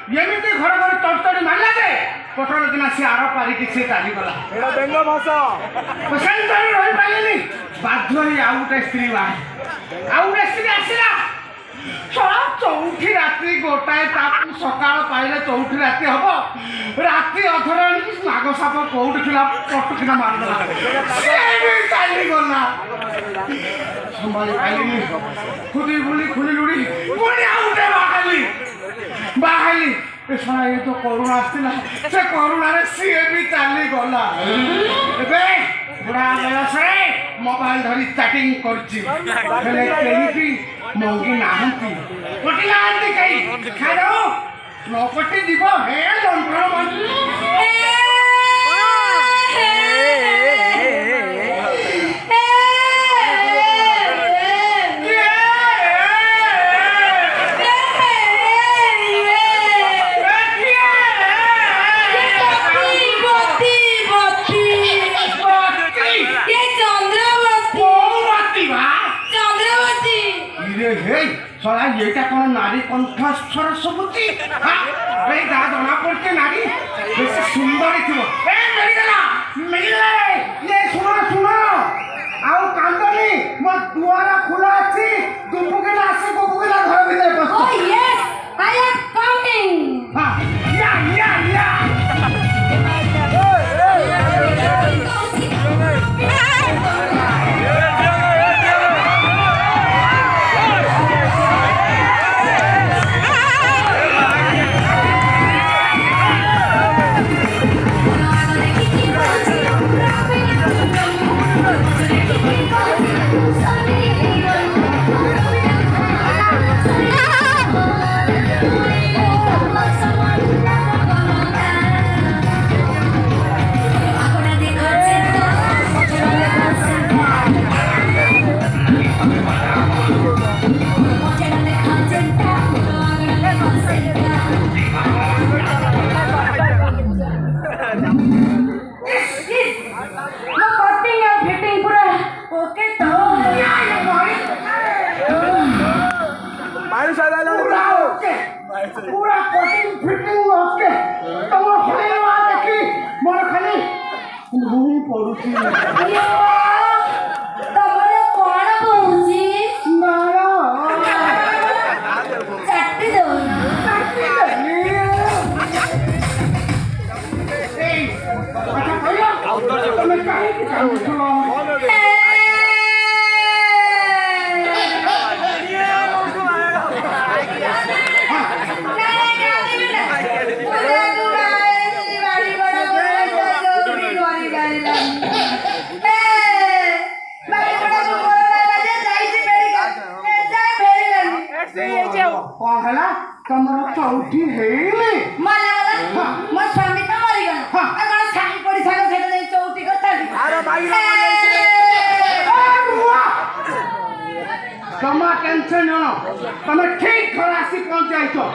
एमती घर घर तड़तड़ी मारला जे पटल किना सी आर पारिकी सी चालीगला एटा बेंग भाषा सेंटर रही पाइलेनी बाध्य होई आउ गोटे स्त्री बा आउ गोटे स्त्री आसिला छड़ा चौठी रात्रि गोटाए ताकू सकाळ पाइले चौठी रात्रि हबो रात्रि अधराणी नाग साप कोउठ थिला पटकिना मारला से भी चालीगला संभाली पाइलेनी खुदी बुली खुली लुड़ी पुणी आउ गोटे बाहाली शोना ये तो करुणा आसला से करुणार सी भी चाली गला एबे बुढ़ा बयस मोबाइल धरी चैटिंग करछि हेले केही भी मंगी नाहंती पटिला आंती कई खाओ नौकटी दीब हे लंठन मन सला ये कौन नारी कंठस्वर सबुची हाँ दा जना पड़ते नारी बेस सुंदर थी मिले ये सुनो सुनो आउ कांदनी मो दुआर खुला अछि दुबुकेला आसे गोबुकेला घर भीतर बस oh yes I am coming हां या पूरा कटिंग फिटिंग ओके तुम होने वाला देखी मोर खाली भूमि पड़ुची तमरे कोण पहुंची नारा चट्टी दो अच्छा भैया तुम्हें काहे की काम छो कहला तमर चौठी हेले मला मो स्वामी तो मरी गला आ कोन साई पड़ी साग सेटा दे चौठी करता अरे भाई तमा टेंशन न तमे ठीक खलासी पहुंचाइछो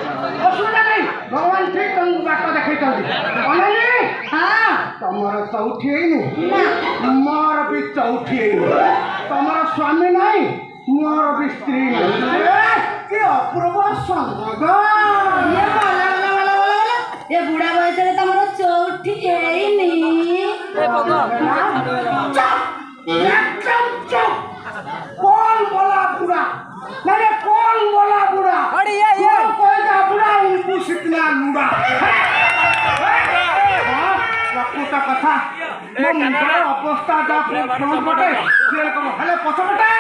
असुविधा नहीं भगवान ठीक तुमको बाट देखैछथि अनली हां तमर चौठी हेले ना मोर भी चौठी हेले तमर स्वामी नहीं मोर भी स्त्री नहीं के अपूर्व संग ये बुढ़ा बयस रे तमरो चौठी हेइनी एकदम चुप कौन बोला बुढ़ा मैंने कौन बोला बुढ़ा अरे ये कोई का बुढ़ा उनको सितना लूड़ा रखुता कथा मो मुंडर अवस्था जा फ्रंट पटे जेल को हेले पछ पटे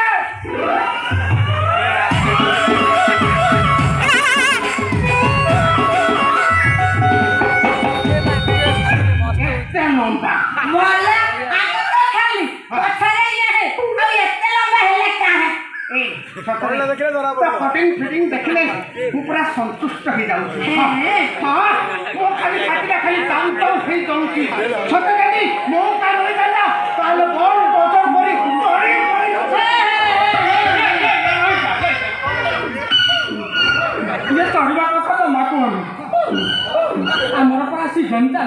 नंदा मोला आगे तो खाली पछरे ये है अब एते लंबा हेले का है ए सकले देखले जरा कटिंग फिटिंग देखले तू पूरा संतुष्ट हो जाऊ हां वो खाली खाली काम तो हे जाऊची छोटे गाड़ी मो का रही जाला ताले बोल डोजर परी तोरी ये तोड़वा कथा तो माको ଆମର ପାସି ଘଣ୍ଟା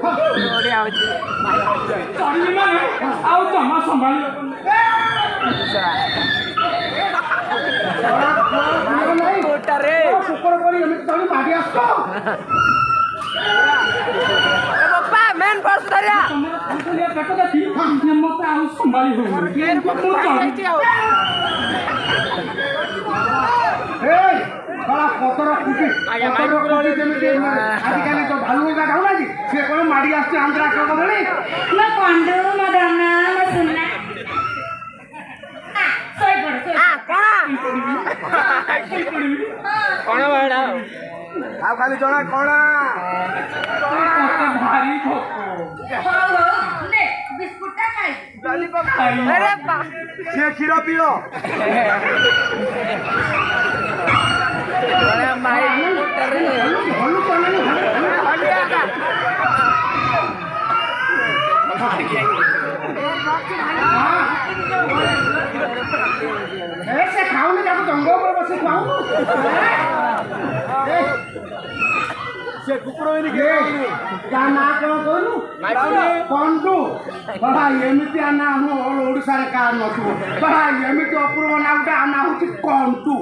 ବଢିଆ ଅଛି ଚଢିଲି ମାନେ ଆଉ ଜମା ସମ୍ଭାଳି କୋଟାରେ କୁକୁର କରି ଏମିତି ଚଢି ମାଡି ଆସ बापा मेन पर्स धरिया पेट देखी मत आउ संभाली हो पतर कुटी जमी आजिकल तो भालू खाऊना कि सी कौन माड़ी आस आंध्रा कदे मैं पंडू मदना मैं सुनना सोई पड़ कौन बड़ा आ खाली जणा कोणा भारी भोको ले बिस्कुट खाई अरे बा से क्षीर पियो अरे माई रे भलू कोनी ऐसे खाओ नहीं जाओ जंगल पर बसे खाओ से कुकुर नहीं के का ना कोन कोनु पंडू बड़ा एमिति आना हम ऑल ओडिसा रे का नथु बड़ा एमिति अपूर्व ना उटा आना होची कंटू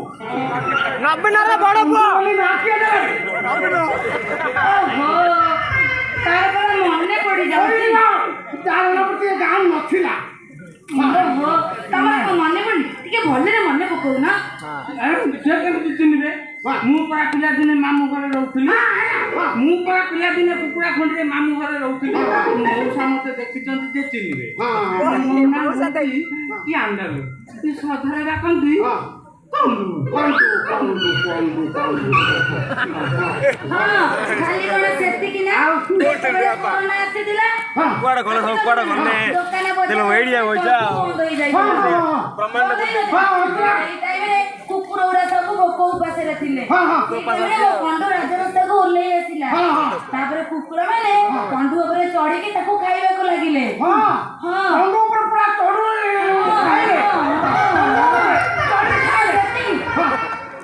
नबीन रे बड़ पुओ बोली ना के दे ओहो तार पर मने पड़ी जाउची तार ना पति गाम नथिला ओहो तमरा को मने पड़ी टिके भले रे मने पकौ ना से केमति चिनिबे मु परा पिला दिने मामू घरे रहउथली मु परा पिला दिने कुकुरा खंडे मामू घरे रहउथली मौसा मते देखिचंती जे चिनिबे मौसा देई की आंदर ई सधरे राखंती हां खाली कोन सेति कि ना कोन आसे दिला कुआडा कोन सब कुआडा कोने तेलो एडिया होइजा प्रमाण कुकुर उरा सब भोको उपास रे थिले पंडू राजरस्ता को ओल्ले आसिला तापर कुकुर माने पंडू ऊपर चढ़ी के ताको खाइबा को लागिले हां पंडू ऊपर पूरा चढ़ू खाइले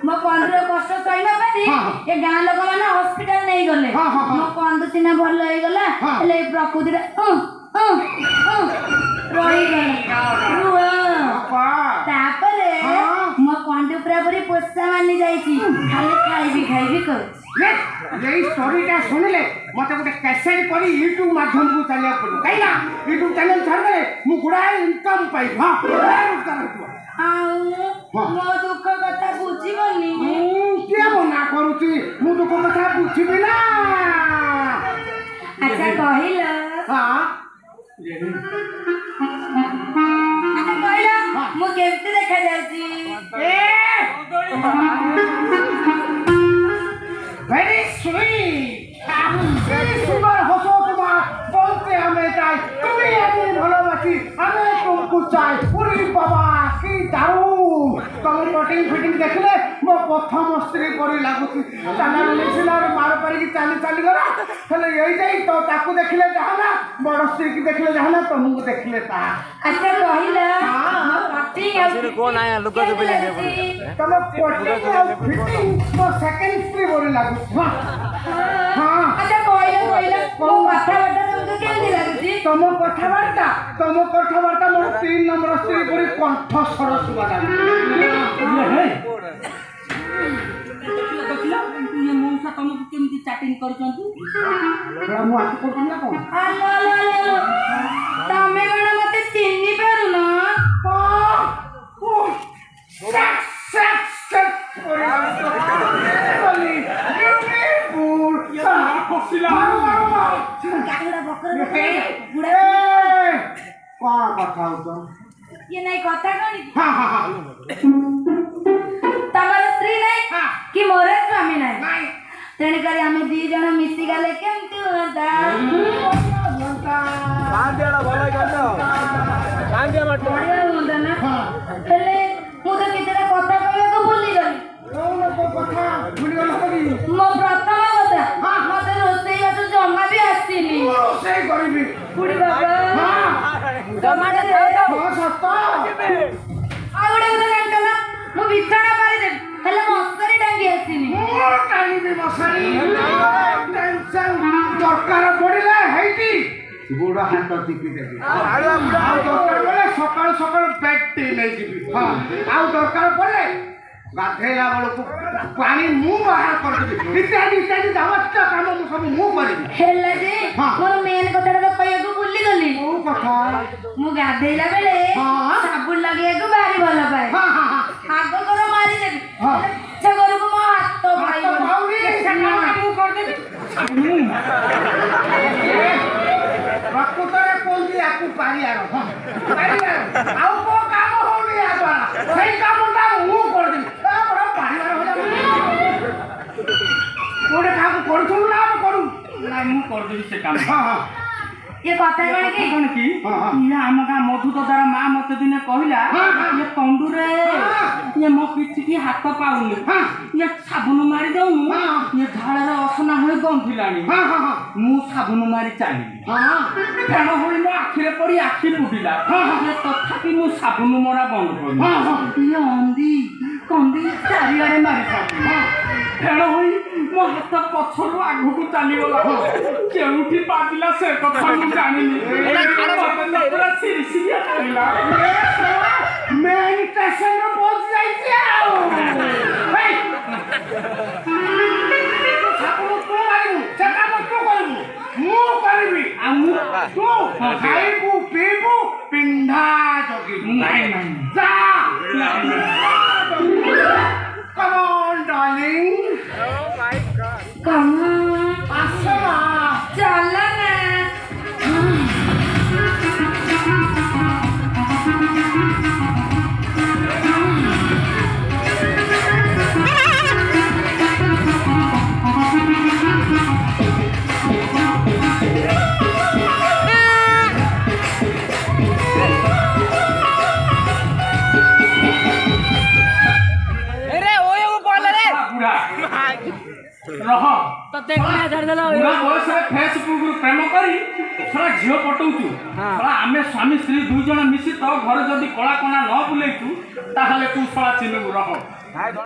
मो पंडू कष्ट सहिना पानी ए गां लोक माने हॉस्पिटल नहीं गले मो पंडू सिना भल होई गला ले प्रकृति रे रही गला तापरे मो पंडू पूरा पोसा मानी जाईची खाली खाइबी कर ये स्टोरी का सुनले मते गोटे कैसेट करी यूट्यूब माध्यम को चलिया पड़ो काईना यूट्यूब चैनल छाड़ दे मु गुडा इनकम पाई हां आउ मो दुख कथा बुझिबनी के मना करूची मु दुख कथा बुझिबे ना अच्छा कहिला हां अच्छा कहिला मु केमते देखा जाउची वेरी स्वीट वेरी सुंदर हसो तुम्हार बोलते हमें चाय तुम्हें हमें भलोबासी हमें तुमको चाय पूरी बाबा की दारू तुम कटिंग फिटिंग देखले मो प्रथम स्त्री परी लागुची चाला लेसिला रे मार परी की चाली चाली करा हेले यही जाई तो ताकू देखले जहाना बड़ स्त्री की देखले जहाना तुमको देखले ता अच्छा कहिला कटिंग सिर कोन आया लुका तो पहले तुम कटिंग फिटिंग मो सेकंड स्त्री परी लागुची हां अच्छा कहिला मो माथा बड्डा तुमको केमती लागुची तुम कथाबार्ता मोर 3 नंबर स्त्री परी कंठ स्वर सुबा ये मौसा तुमको केमती चैटिंग करचंतु मु आके कोन ना कोन आलो तमे गण मते चिन्नी पारु ना ये नहीं कथा कौन तमर स्त्री नहीं कि मोर स्वामी नहीं तेण कर आम दी जन मिसी गले केमती होता बढ़िया होता ना हेले मु तो कितना कथा कहबे को भूली गली मो प्रथम कथा मते रोसई बास जमा भी आसीनी बुढ़ी बाबा टमाटर सत आउडे उधर अंकल मु बिछाना पारी दे हेले मसरी डांगी आसीनी दरकार पड़े है गोड़ हाथ टिपी देवी दरकार पड़े सकाल सकाल बैग टी नहीं जी हाँ आउ दरकार पड़े ଗାଧେଇଲା ବେଳକୁ ପାଣି ମୁଁ ବାହାର କରିଦେବି ଇତ୍ୟାଦି ଇତ୍ୟାଦି ଯାବତୀୟ କାମ ମୁଁ ସବୁ ମୁଁ କରିବି ହେଲା ଯେ ମୋର ମେନ୍ କଥାଟା ତ କହିବାକୁ ଭୁଲିଗଲି। କୋଉ କଥା? ମୁଁ ଗାଧେଇଲା ବେଳେ ସାବୁନ ଲଗେଇବାକୁ ଭାରି ଭଲ ପାଏ। ଆଗ କର ମାରିଦେବି ସେ ଘରକୁ ମୋ ହାତ ମୁଁ କରିଦେବି ପ୍ରକୃତରେ କୁହନ୍ତି ଆକୁ ପାରିବାର ଆଉ କୋଉ କାମ ହଉନି ୟା ଦ୍ୱାରା ସେଇ କାମଟା ମୁଁ କରିଦେବି ପାରିବାର ଗୋଟେ କାମ କରୁଥିଲୁ ନା ଆମେ କରୁ ନା ମୁଁ କରିଦେବି ସେ କାମ ये कथा कौन की कौन की ये आम गाँ मधु दादार माँ मत दिने कहला ये तंडुरे ये मो पिठी की हाथ पाउनी ये साबुन मारी दउनु ये झाड़र असना होई गंथिलानी मु साबुन मारी चाली फेण होई मो आखिरे पड़ी आखि फुटिला ये तथापि मु साबुन मरा बंद करनी ये अंधी कंदी चारिआडे मारी साबुन फेण होई मो हाथ पछरु आगु चली गला केउठी पादिला से कथा मु जानिनी पूरा सिरिसिया कहिला मैं स्टेशन रो पहुंच जाई आउ हे साबुन तू मारिबु से काम तू करिबु मु करबी आ मु तू खाइबु पीबु पिंढा जगी नहीं नहीं जा Come on, darling. Oh my God. Come on. Asma. चला ना रह तते कोना छाड़ देला पूरा बयस रे फेसबुक रे प्रेम करी थोड़ा झियो पटौचु थोड़ा आमे स्वामी स्त्री दुई जण मिसी तो घर जदी कला कोना न बुलेइतु ताहले तू थोड़ा चिन्हु रह